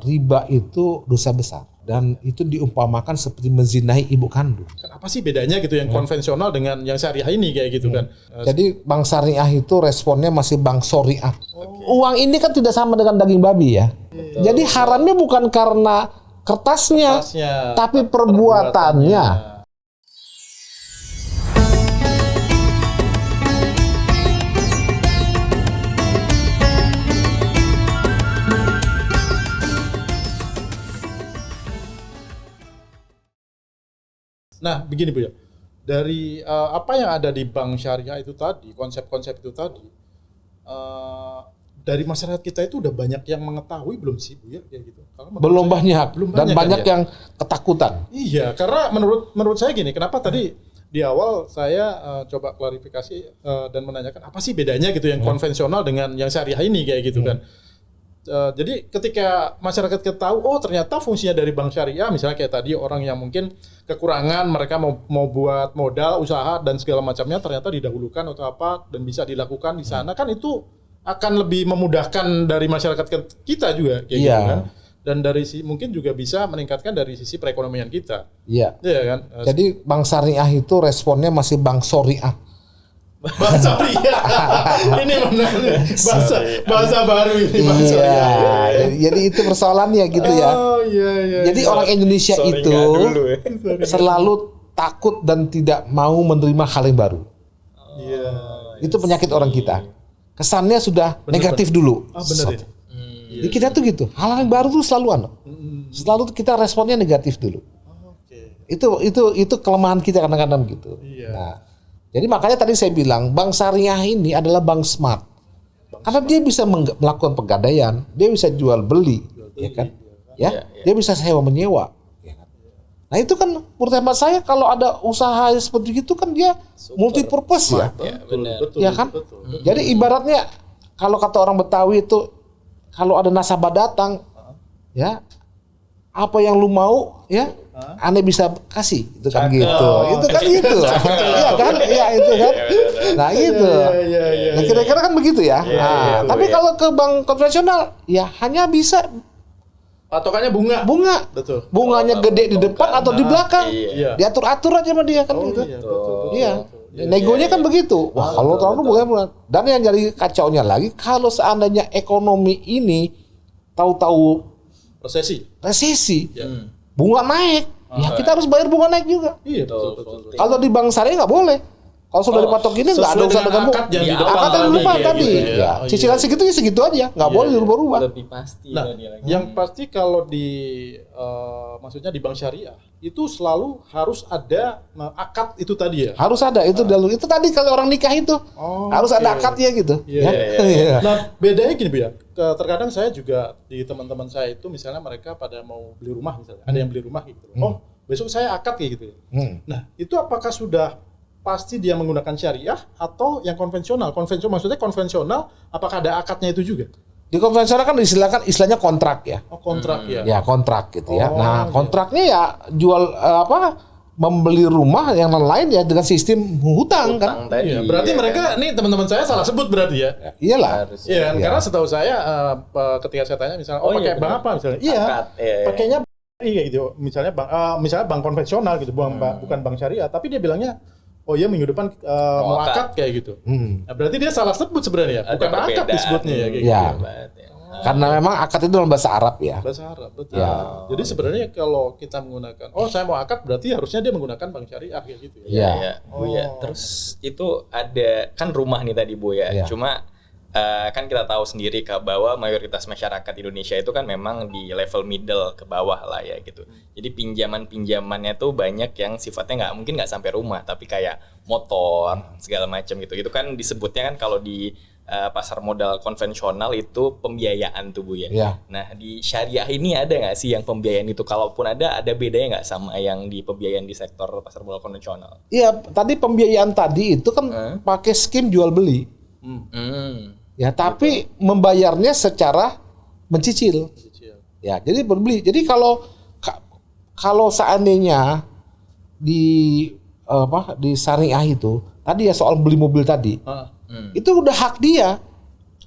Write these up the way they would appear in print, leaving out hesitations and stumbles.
riba itu dosa besar dan itu diumpamakan seperti menzinahi ibu kandung. Apa sih bedanya gitu yang konvensional dengan yang syariah ini kayak gitu kan? Jadi bank syariah itu responnya masih bank syariah. Uang ini kan tidak sama dengan daging babi ya. Jadi haramnya bukan karena kertasnya, tapi perbuatannya. Nah, begini Bu ya. Dari apa yang ada di bank syariah itu tadi, konsep-konsep itu tadi, dari masyarakat kita itu udah banyak yang mengetahui belum sih Bu ya kayak gitu? Belum banyak dan banyak kan, yang ketakutan. Iya, karena menurut saya gini, kenapa tadi di awal saya coba klarifikasi dan menanyakan apa sih bedanya gitu yang konvensional dengan yang syariah ini kayak gitu kan? Jadi ketika masyarakat kita tahu, oh ternyata fungsinya dari bank syariah, misalnya kayak tadi orang yang mungkin kekurangan, mereka mau buat modal, usaha dan segala macamnya ternyata didahulukan atau apa dan bisa dilakukan di sana, kan itu akan lebih memudahkan dari masyarakat kita juga kayak gitu kan. Dan dari mungkin juga bisa meningkatkan dari sisi perekonomian kita. Iya kan? Jadi bank syariah itu responnya masih bank syariah. Bahasa ini benar bahasa baru ini bahasa jadi itu persoalannya gitu ya. Jadi orang Indonesia itu selalu takut dan tidak mau menerima hal yang baru. Itu penyakit orang kita. Kesannya sudah negatif dulu. Jadi kita tuh gitu, hal yang baru tuh selalu kita responnya negatif dulu. Itu kelemahan kita kadang-kadang gitu. Nah, jadi makanya tadi saya bilang bank syariah ini adalah bank smart. Karena dia bisa melakukan pegadaian, dia bisa jual beli, ya kan? Dia bisa sewa menyewa. Ya kan? Nah itu kan menurut hemat saya kalau ada usaha seperti itu kan dia multipurpose ya. Betul, ya kan? Jadi ibaratnya kalau kata orang Betawi itu kalau ada nasabah datang, ya apa yang lu mau, ya aneh bisa kasih, itu kan gitu. Itu kan gitu. Iya kan? Iya itu kan. Nah gitu. Nah, kira-kira kan begitu ya. Tapi kalau ke bank konvensional ya hanya bisa patokannya bunga. Betul. Bunganya gede di depan atau di belakang. Diatur-atur aja sama dia kan gitu. Iya. Negonya kan begitu. Wah, kalau terlalu bunga. Dan yang jadi kacaunya lagi kalau seandainya ekonomi ini tahu-tahu resesi. Bunga naik, ya kita harus bayar bunga naik juga. Iya, betul. Kalau di bank syariah nggak boleh. Kalau sudah dipatok ini nggak ada usaha dengan akad yang di depan tadi. Cicilan segitu ya segitu aja, nggak boleh dirubah-rubah. Lebih pasti. Nah, yang pasti kalau maksudnya di bank syariah itu selalu harus ada akad itu tadi ya. Harus ada itu dulu. Itu tadi kalau orang nikah itu harus ada akadnya gitu. Nah, bedanya gini Bu ya. Terkadang saya juga di teman-teman saya itu misalnya mereka pada mau beli rumah misalnya, ada yang beli rumah gitu. Oh, besok saya akad kayak gitu ya. Nah, itu apakah sudah pasti dia menggunakan syariah atau yang konvensional? Maksudnya konvensional apakah ada akadnya itu juga? Di konvensional kan istilahnya kontrak ya. Oh, kontrak ya. Ya, kontrak gitu ya. Nah, kontraknya ya jual membeli rumah yang lain ya dengan sistem hutang kan. Iya, berarti mereka nih teman-teman saya salah sebut berarti ya. Iyalah. Iya, karena setahu saya ketika saya tanya misalnya pakai bank apa misalnya. Iya. Pakainya gitu. Misalnya bank konvensional gitu, bukan bank syariah, tapi dia bilangnya minggu depan mau akad kayak gitu. Nah, berarti dia salah sebut sebenarnya, bukan akad disebutnya ya kayak gitu. Karena memang akad itu dalam bahasa Arab ya. Bahasa Arab, betul. Jadi sebenarnya kalau kita menggunakan, saya mau akad berarti harusnya dia menggunakan bank syariah kayak gitu ya. Iya. Bu ya. Terus itu ada kan rumah nih tadi Bu ya. Cuma kan kita tahu sendiri bahwa mayoritas masyarakat Indonesia itu kan memang di level middle ke bawah lah ya gitu. Jadi pinjamannya tuh banyak yang sifatnya nggak sampai rumah, tapi kayak motor segala macam gitu. Itu kan disebutnya kan kalau di pasar modal konvensional itu pembiayaan tuh Bu ya. Nah di syariah ini ada nggak sih yang pembiayaan itu? Kalaupun ada bedanya nggak sama yang di pembiayaan di sektor pasar modal konvensional? Iya, tadi pembiayaan tadi itu kan pakai skim jual beli. Ya, tapi membayarnya secara mencicil. Ya, jadi berbeli. Jadi kalau seandainya di syariah itu tadi ya soal beli mobil tadi. Itu udah hak dia.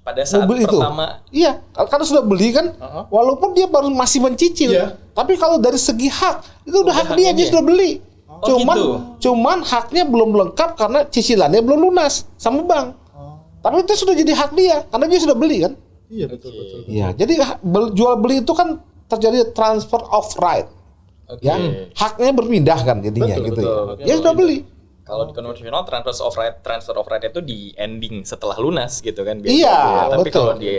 pada saat mobil pertama. itu. Iya, karena sudah beli kan, walaupun dia baru masih mencicil. Tapi kalau dari segi hak, itu udah hak dia sudah beli. Cuman haknya belum lengkap karena cicilannya belum lunas sama bank. Tapi itu sudah jadi hak dia karena dia sudah beli kan. Iya betul. Iya, jadi jual beli itu kan terjadi transfer of right. Ya, haknya berpindah kan jadinya gitu ya. Dia sudah beli. Kalau di konvensional transfer of right itu di ending setelah lunas gitu kan biasanya. Iya, Tapi betul. kalau di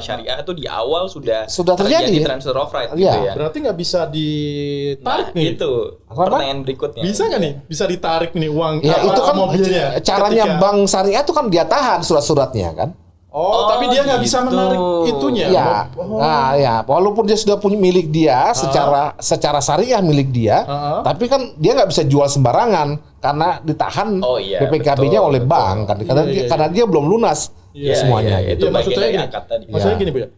syariah itu di awal sudah terjadi ya? transfer of right Iya. gitu ya. Berarti nggak bisa ditarik nih. Itu pertanyaan berikutnya. Bisa nggak nih? Bisa ditarik nih uang Ya itu kan mobilnya. caranya bank syariah itu kan dia tahan surat-suratnya kan. Tapi dia nggak bisa menarik itunya. Ya, nah ya, walaupun dia sudah punya milik dia secara syariah milik dia, tapi kan dia nggak bisa jual sembarangan karena ditahan BPKB-nya oleh bank kan, karena dia belum lunas semuanya. Itu maksudnya gini. Maksudnya Ya. gini Bu ya.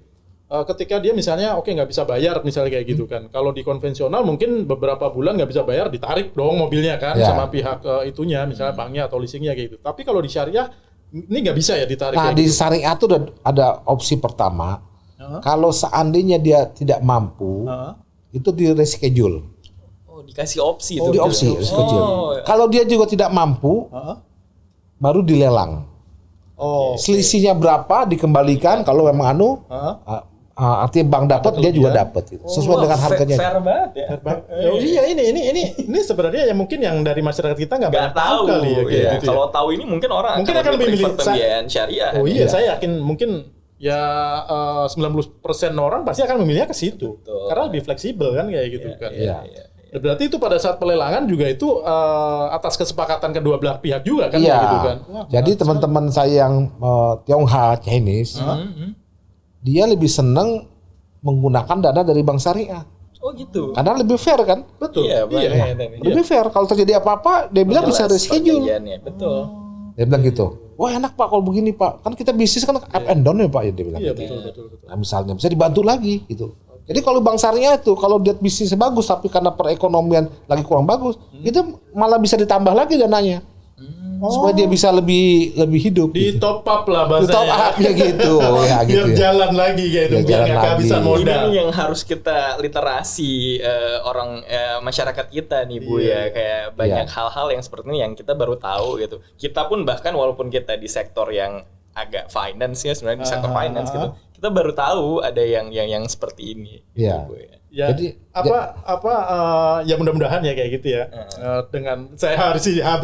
Ketika dia misalnya nggak bisa bayar misalnya kayak gitu kan. Kalau di konvensional mungkin beberapa bulan nggak bisa bayar, ditarik dong mobilnya kan sama pihak itunya, misalnya banknya atau leasingnya kayak gitu. Tapi kalau di syariah ini nggak bisa ya ditarik. Nah, di syariah itu ada opsi pertama. Kalau seandainya dia tidak mampu, itu di reschedule. Oh, dikasih opsi itu. Di opsi reschedule. Kalau dia juga tidak mampu, baru dilelang. Selisihnya berapa dikembalikan kalau memang artinya bank dapat dia juga dapat gitu. Sesuai dengan harganya. Fair banget ya. Iya ini sebenarnya ya mungkin yang dari masyarakat kita nggak banyak tahu kali ya. Gitu kalau tahu ini mungkin orang akan lebih milih pembiayaan syariah. Oh iya, saya yakin mungkin ya 90% orang pasti akan memilihnya ke situ. Karena lebih fleksibel kan kayak gitu kan. Iya. Berarti itu pada saat pelelangan juga itu atas kesepakatan kedua belah pihak juga kan Iya. gitu kan. Jadi teman-teman saya yang Tionghoa Chinese, dia lebih senang menggunakan dana dari bank syariah. Oh gitu. Karena lebih fair kan? Betul. Iya. Lebih fair. Kalau terjadi apa-apa, dia bilang bisa reschedule. Betul. Dia bilang gitu. Wah enak Pak kalau begini Pak. Kan kita bisnis kan up and down ya Pak. Ya, dia bilang. Iya gitu. betul. Nah misalnya bisa dibantu lagi gitu. Jadi kalau bank syariah itu kalau dia bisnisnya bagus tapi karena perekonomian lagi kurang bagus, itu malah bisa ditambah lagi dananya. Supaya dia bisa lebih hidup. Di gitu. top up lah bahasanya. Di top up ya gitu. Ya, biar gitu ya. jalan lagi kayak itu, biar nggak kehabisan modal. Ini yang harus kita literasi orang masyarakat kita nih Bu ya, kayak banyak hal-hal yang seperti ini yang kita baru tahu gitu. Kita pun bahkan walaupun kita di sektor yang agak finance ya sebenarnya di sektor finance gitu, kita baru tahu ada yang seperti ini. Iya. Gitu, Bu, ya. Ya, jadi ya mudah-mudahan ya kayak gitu ya. Dengan saya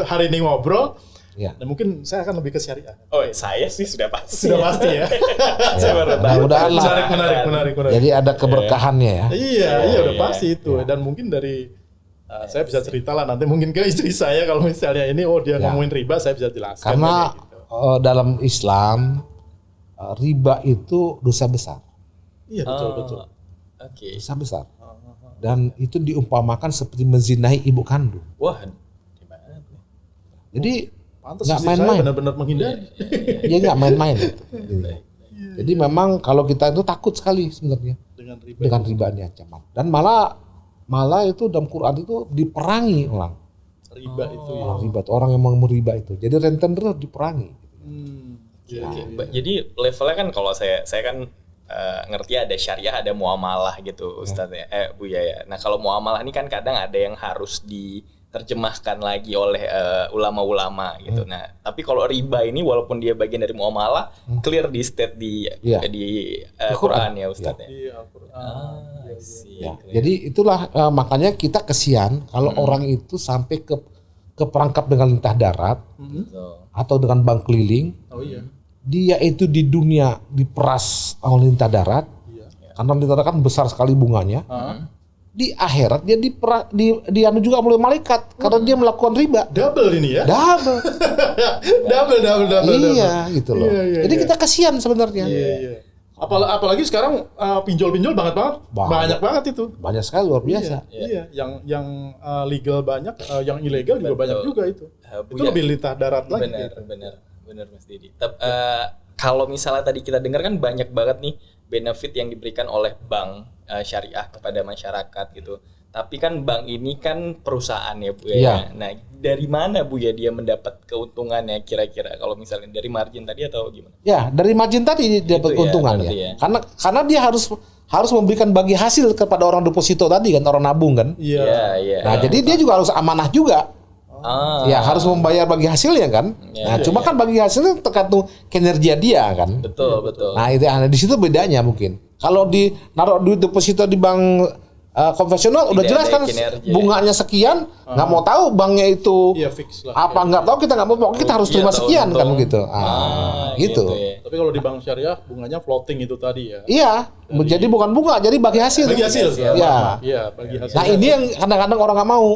hari ini ngobrol, dan mungkin saya akan lebih ke syariah. Oh, saya sih sudah pasti. Sudah pasti ya. Saya baru tahu. Mudah-mudahan lah. Menarik. Jadi ada keberkahannya ya. Iya, udah pasti itu. Dan mungkin dari saya bisa cerita lah nanti mungkin ke istri saya kalau misalnya ini dia ngomongin riba, saya bisa jelaskan. Karena dalam Islam riba itu dosa besar. Iya, betul. Dosa besar. Dan itu diumpamakan seperti menzinahi ibu kandung. Wah, gimana tuh? Jadi pantas nggak main-main. Benar-benar menghindari. Dia nggak main-main. Jadi memang kalau kita itu takut sekali sebenarnya dengan riba ini ancaman. Dan malah itu dalam Quran itu diperangi orang. Riba itu ya. Riba itu orang yang mau meriba itu. Jadi rentenir diperangi. Jadi levelnya kan kalau saya kan ngerti ada syariah, ada muamalah gitu Ustadz ya, Bu ya. Nah kalau muamalah ini kan kadang ada yang harus diterjemahkan lagi oleh ulama-ulama gitu. Nah tapi kalau riba ini walaupun dia bagian dari muamalah, clear di state di Quran ya Ustadz ya. Iya, Al-Quran. Jadi itulah makanya kita kesian kalau orang itu sampai ke perangkap dengan lintah darat atau dengan bank keliling. Oh iya. Dia itu di dunia diperas oleh lintah darat, karena lintah darat kan besar sekali bunganya. Di akhirat dia dianu juga oleh malaikat karena dia melakukan riba. Double ini ya? Double. double. Iya, gitu loh. Jadi kita kasihan sebenarnya. Iya. Apalagi sekarang pinjol banyak banget itu. Banyak sekali luar biasa. Iya. Yang legal banyak, yang ilegal juga banyak juga itu. Itu lebih lintah darat lagi. Benar Mas Didi. Kalau misalnya tadi kita dengar kan banyak banget nih benefit yang diberikan oleh bank syariah kepada masyarakat gitu. Tapi kan bank ini kan perusahaan ya Bu ya. Iya. Nah, dari mana Bu ya dia mendapat keuntungannya kira-kira kalau misalnya dari margin tadi atau gimana? Ya, dari margin tadi dia dapat Gitu ya, keuntungan berarti ya. ya. Karena dia harus memberikan bagi hasil kepada orang deposito tadi kan, orang nabung kan. Iya. Iya. Nah, jadi dia juga harus amanah juga. Ah, Ya, harus membayar bagi hasilnya kan. Iya, Nah, cuma kan bagi hasilnya tergantung kinerja dia kan. betul. Nah, itu di situ bedanya mungkin. Kalau di naruh duit deposito di bank konvensional udah Tidak jelas ada kan kinerja. bunganya sekian, nggak mau tahu banknya itu Iya, fix lah. apa nggak tahu, kita nggak mau, pokoknya kita harus Iya, terima tahu sekian kan untung. gitu. Gitu. ya. Tapi kalau di bank syariah bunganya floating itu tadi ya. Iya, jadi bukan bunga, jadi bagi hasil. Bagi hasil. Iya. Iya, bagi hasil. Nah, ini yang kadang-kadang orang nggak mau.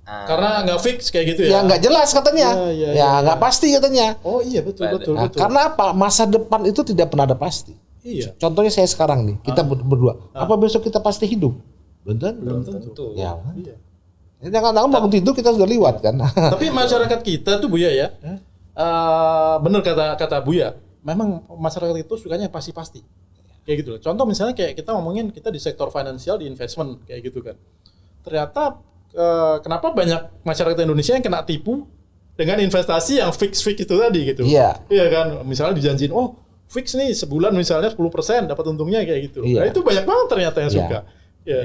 Karena nggak fix kayak gitu Ya ya. nggak jelas katanya. Iya, Ya nggak pasti katanya. Oh iya betul. Nah, karena apa? Masa depan itu tidak pernah ada pasti. Iya. Contohnya saya sekarang nih, kita berdua. Apa besok kita pasti hidup? Belum tentu. Tentu. Ya. Iya. Jangan-jangan bangun tidur kita sudah liwat kan. Tapi masyarakat kita tuh Buya ya, bener kata Buya, memang masyarakat itu sukanya yang pasti-pasti, kayak gitu loh. Contoh misalnya kayak kita ngomongin kita di sektor finansial di investment kayak gitu kan. Ternyata kenapa banyak masyarakat Indonesia yang kena tipu dengan investasi yang fix itu tadi gitu. Iya. Iya kan, misalnya dijanjiin, oh fix nih sebulan misalnya 10% dapat untungnya kayak gitu. Iya. Nah itu banyak banget ternyata yang Iya. suka. Iya.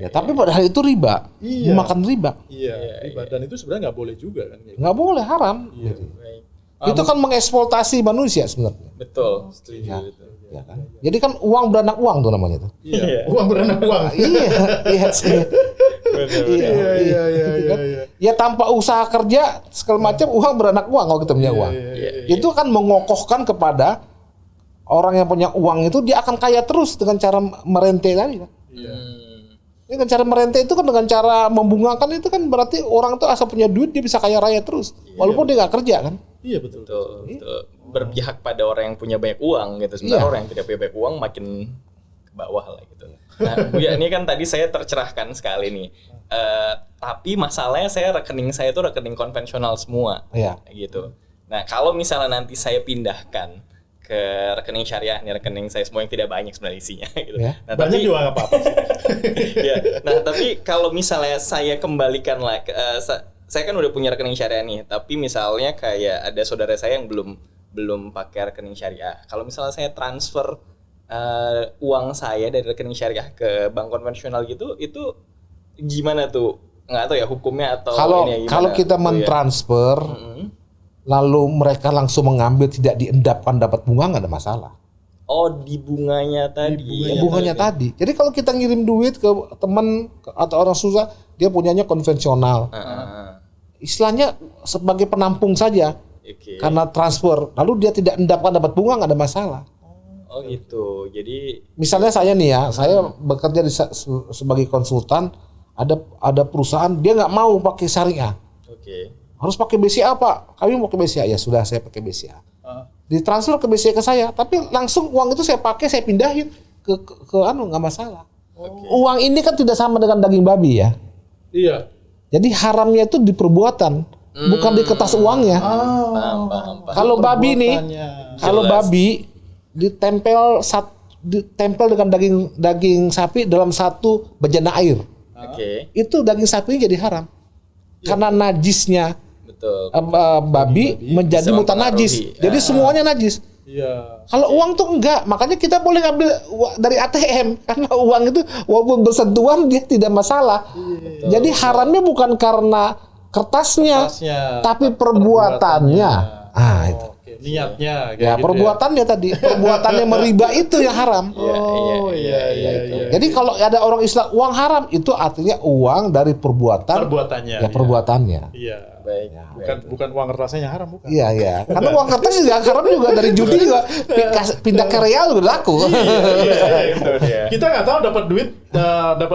Ya, tapi padahal itu riba. Iya. Memakan riba. Iya, riba. Dan itu sebenarnya nggak boleh juga kan. Kayak gitu. Nggak boleh, haram. Iya. Baik. Itu kan mengeksploitasi manusia sebenarnya. Betul, setuju Ya. itu. Ya kan? Jadi kan uang beranak uang tuh namanya tuh. Iya. Uang beranak uang. Iya sih. Iya. Ya tanpa usaha kerja segala macam uang beranak uang kalau kita punya uang. Itu kan mengokohkan kepada orang yang punya uang itu dia akan kaya terus dengan cara merente tadi kan. Ini kan cara merente itu kan dengan cara membungakan itu kan berarti orang itu asal punya duit dia bisa kaya raya terus walaupun dia nggak kerja kan. Iya betul. Betul. Berpihak pada orang yang punya banyak uang gitu. Sementara Iya. orang yang tidak punya banyak uang makin ke bawah lah gitu. Nah, Bu ya, ini kan tadi saya tercerahkan sekali nih. Tapi masalahnya rekening saya itu rekening konvensional semua. Iya. Gitu. Nah, kalau misalnya nanti saya pindahkan ke rekening syariah, nih rekening saya semua yang tidak banyak sebenarnya isinya gitu. Ya. Nah, Banyak juga nggak apa-apa sih. ya. Nah, tapi kalau misalnya saya kembalikan lah, saya kan udah punya rekening syariah nih, tapi misalnya kayak ada saudara saya yang belum pakai rekening syariah. Kalau misalnya saya transfer uang saya dari rekening syariah ke bank konvensional gitu, itu gimana tuh? Nggak tahu ya hukumnya atau ini ya gimana? Kalau kita Bu, ya? mentransfer lalu mereka langsung mengambil tidak diendapkan dapat bunga nggak ada masalah. Oh, di bunganya tadi. Bunganya tadi. Jadi kalau kita ngirim duit ke teman atau orang susah, dia punyanya konvensional. Istilahnya sebagai penampung saja. Oke. Karena transfer, lalu dia tidak endapkan dapat bunga nggak ada masalah. Oh gitu. Jadi Misalnya saya nih ya, saya bekerja sebagai konsultan, ada perusahaan dia nggak mau pakai syariah, oke. harus pakai BCA Pak. Kami mau pakai BCA, ya sudah saya pakai BCA. Ditransfer ke BCA ke saya, tapi langsung uang itu saya pakai, saya pindahin ke nggak masalah. Uang ini kan tidak sama dengan daging babi ya. Iya. Jadi haramnya itu di perbuatan, bukan di kertas uangnya. Paham. Kalau babi nih, kalau Jelas. babi ditempel dengan daging sapi dalam satu bejana air, Oke. itu daging sapinya jadi haram. Karena najisnya Betul. babi menjadi bisa mutan najis. mempengaruhi. Jadi semuanya najis. Iya. Kalau uang tuh enggak, makanya kita boleh ngambil dari ATM karena uang itu walaupun bersentuhan dia tidak masalah. Jadi haramnya bukan karena kertasnya, tapi perbuatannya. Ah, itu. Oke, niatnya kayak Ya gitu perbuatannya tadi, perbuatannya meriba itu yang haram. Iya. Jadi kalau ada orang Islam uang haram itu artinya uang dari Perbuatannya. Ya perbuatannya. Iya. Baik. Bukan uang kertasnya yang haram bukan. Iya. Karena uang kertas juga haram juga dari judi juga pindah ke real juga laku. Itu dia. Kita nggak tahu dapat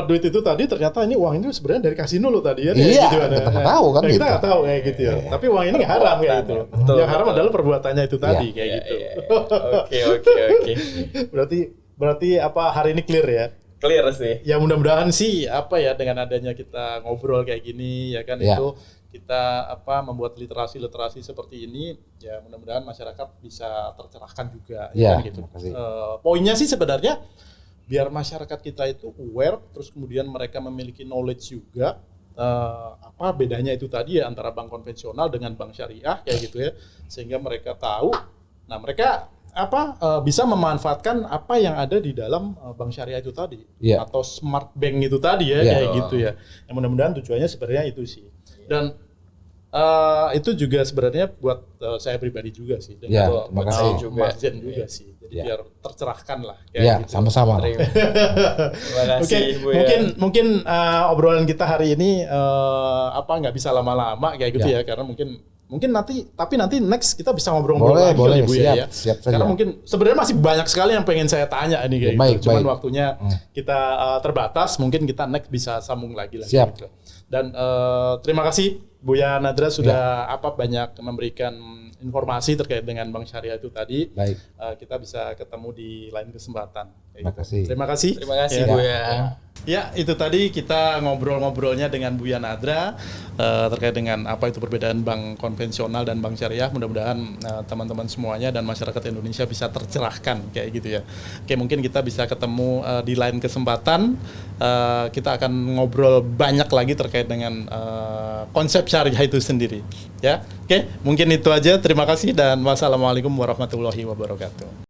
duit itu tadi ternyata ini uang ini sebenarnya dari kasino loh tadi ya. Iya, gitu kan. kita nggak tahu kan Kita gitu. nggak tahu kayak gitu ya. Tapi uang ini nggak haram kayak gitu. Betul, Yang haram adalah perbuatannya itu tadi kayak Iya, gitu. iya, iya. Oke. Berarti apa hari ini clear ya? Clear sih. Ya mudah-mudahan sih apa ya dengan adanya kita ngobrol kayak gini ya kan Ya. itu kita membuat literasi seperti ini ya mudah-mudahan masyarakat bisa tercerahkan juga Ya, kan gitu. terima kasih. Poinnya sih sebenarnya biar masyarakat kita itu aware, terus kemudian mereka memiliki knowledge juga apa bedanya itu tadi ya antara bank konvensional dengan bank syariah kayak gitu ya, sehingga mereka tahu. Nah mereka bisa memanfaatkan apa yang ada di dalam bank syariah itu tadi atau smart bank itu tadi ya kayak gitu ya. Yang mudah-mudahan tujuannya sebenarnya itu sih. Dan itu juga sebenarnya buat saya pribadi juga sih. Dan terima kasih juga Mas Jen juga sih. Jadi biar tercerahkan lah kayak gitu. Sama-sama. Terima kasih Bu ya. Mungkin obrolan kita hari ini nggak bisa lama-lama kayak gitu ya karena mungkin nanti next kita bisa ngobrol-ngobrol lagi boleh, Bu ya. Siap saja. Karena mungkin sebenarnya masih banyak sekali yang pengen saya tanya ini kayak gitu. Cuman waktunya kita terbatas, mungkin kita next bisa sambung lagi lah. Siap. Gitu. Dan terima kasih Buya Nadra sudah banyak memberikan informasi terkait dengan Bank Syariah itu tadi. Baik. Kita bisa ketemu di lain kesempatan. Terima kasih. Terima kasih. Terima kasih Buya. Ya, itu tadi kita ngobrol-ngobrolnya dengan Buya Nadra terkait dengan apa itu perbedaan bank konvensional dan bank syariah. Mudah-mudahan teman-teman semuanya dan masyarakat Indonesia bisa tercerahkan kayak gitu ya. Oke, mungkin kita bisa ketemu di lain kesempatan. Kita akan ngobrol banyak lagi terkait dengan konsep syariah itu sendiri. Ya, oke, mungkin itu aja. Terima kasih dan wassalamualaikum warahmatullahi wabarakatuh.